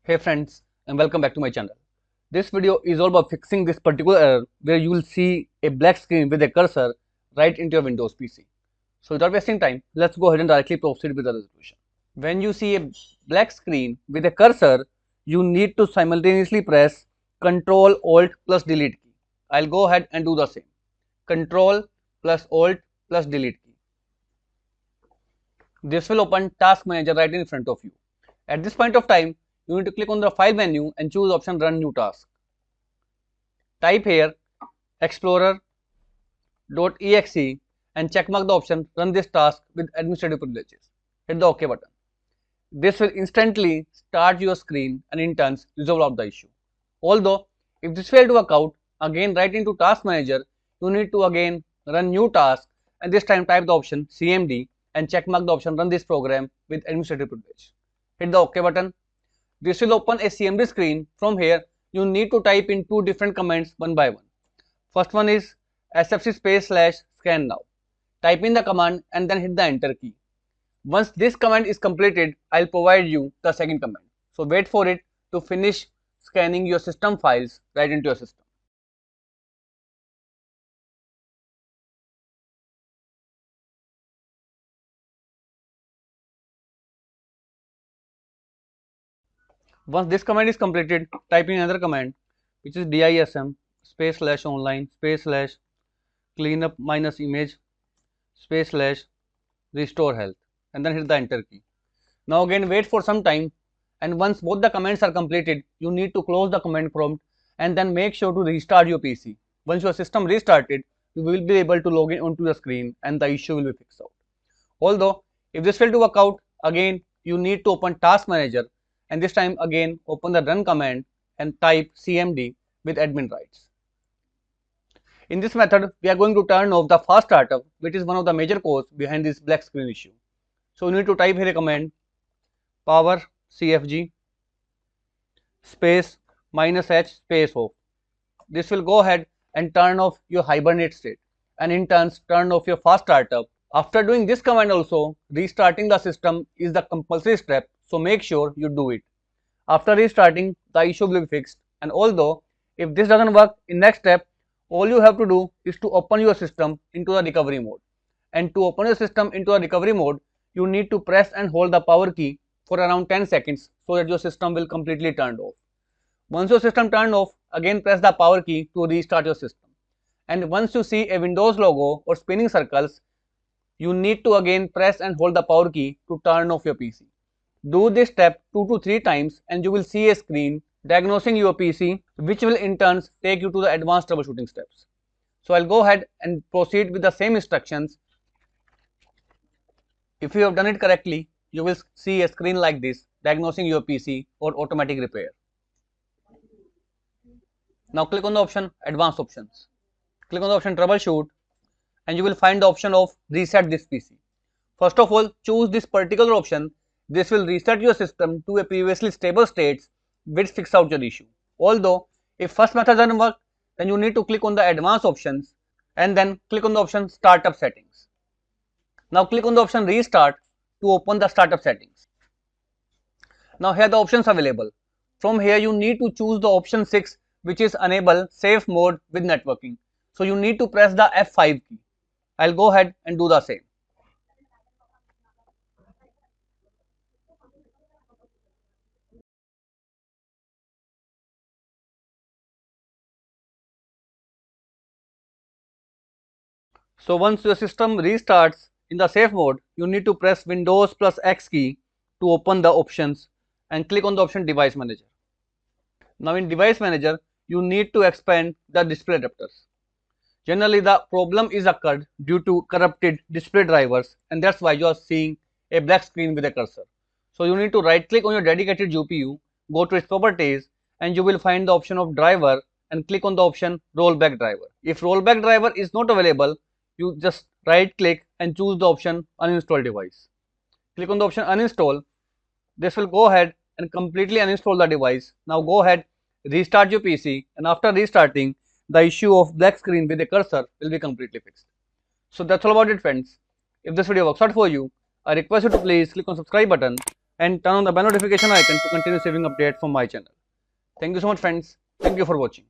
Hey friends, and welcome back to my channel. This video is all about fixing this particular error where you will see a black screen with a cursor right into your Windows PC. So without wasting time, let's go ahead and directly proceed with the resolution. When you see a black screen with a cursor, you need to simultaneously press Ctrl Alt plus Delete key. I'll go ahead and do the same. Ctrl plus Alt plus Delete key. This will open Task Manager right in front of you. At this point of time, you need to click on the File menu and choose option Run New Task. Type here explorer.exe and checkmark the option Run this task with administrative privileges. Hit the OK button. This will instantly start your screen and in turn resolve out the issue. Although, if this failed to work out, again right into Task Manager, you need to again run new task and this time type the option CMD and checkmark the option Run this program with administrative privilege. Hit the OK button. This will open a CMD screen. From here, you need to type in two different commands one by one. First one is sfc /scan now. Type in the command and then hit the enter key. Once this command is completed, I'll provide you the second command. So wait for it to finish scanning your system files right into your system. Once this command is completed, type in another command which is dism /online /cleanup -image /restore health and then hit the enter key. Now again wait for some time, and once both the commands are completed, you need to close the command prompt and then make sure to restart your PC. Once your system restarted, you will be able to log in onto the screen and the issue will be fixed out. Although if this failed to work out, again you need to open Task Manager and this time again open the run command and type CMD with admin rights. In this method, we are going to turn off the fast startup, which is one of the major cause behind this black screen issue. So you need to type here a command power cfg space -h space off. This will go ahead and turn off your hibernate state and in turn turn off your fast startup. After doing this command also, restarting the system is the compulsory step, so make sure you do it. After restarting, the issue will be fixed, and although if this doesn't work in next step, all you have to do is to open your system into the recovery mode. And to open your system into the recovery mode, you need to press and hold the power key for around 10 seconds so that your system will completely turned off. Once your system turned off, again press the power key to restart your system. And once you see a Windows logo or spinning circles, you need to again press and hold the power key to turn off your PC. Do this step 2 to 3 times and you will see a screen diagnosing your PC, which will in turn take you to the advanced troubleshooting steps. So I'll go ahead and proceed with the same instructions. If you have done it correctly, you will see a screen like this diagnosing your PC or automatic repair. Now click on the option Advanced Options. Click on the option Troubleshoot and you will find the option of Reset this PC. First of all, choose this particular option. This will reset your system to a previously stable state, which fix out your issue. Although if first method doesn't work, then you need to click on the Advanced Options and then click on the option Startup Settings. Now click on the option Restart to open the startup settings. Now here the options available. From here you need to choose the option 6, which is Enable Safe Mode with Networking. So you need to press the F5 key. I'll go ahead and do the same. So once your system restarts in the safe mode, you need to press Windows plus X key to open the options and click on the option Device Manager. Now in Device Manager, you need to expand the display adapters. Generally the problem is occurred due to corrupted display drivers, and that's why you are seeing a black screen with a cursor. So you need to right click on your dedicated GPU, go to its properties and you will find the option of driver and click on the option rollback driver. If rollback driver is not available, you just right click and choose the option uninstall device. Click on the option uninstall. This will go ahead and completely uninstall the device. Now go ahead, restart your PC, and after restarting, the issue of black screen with a cursor will be completely fixed. So that's all about it, friends. If this video works out for you, I request you to please click on subscribe button and turn on the bell notification icon to continue receiving updates from my channel. Thank you so much friends. Thank you for watching.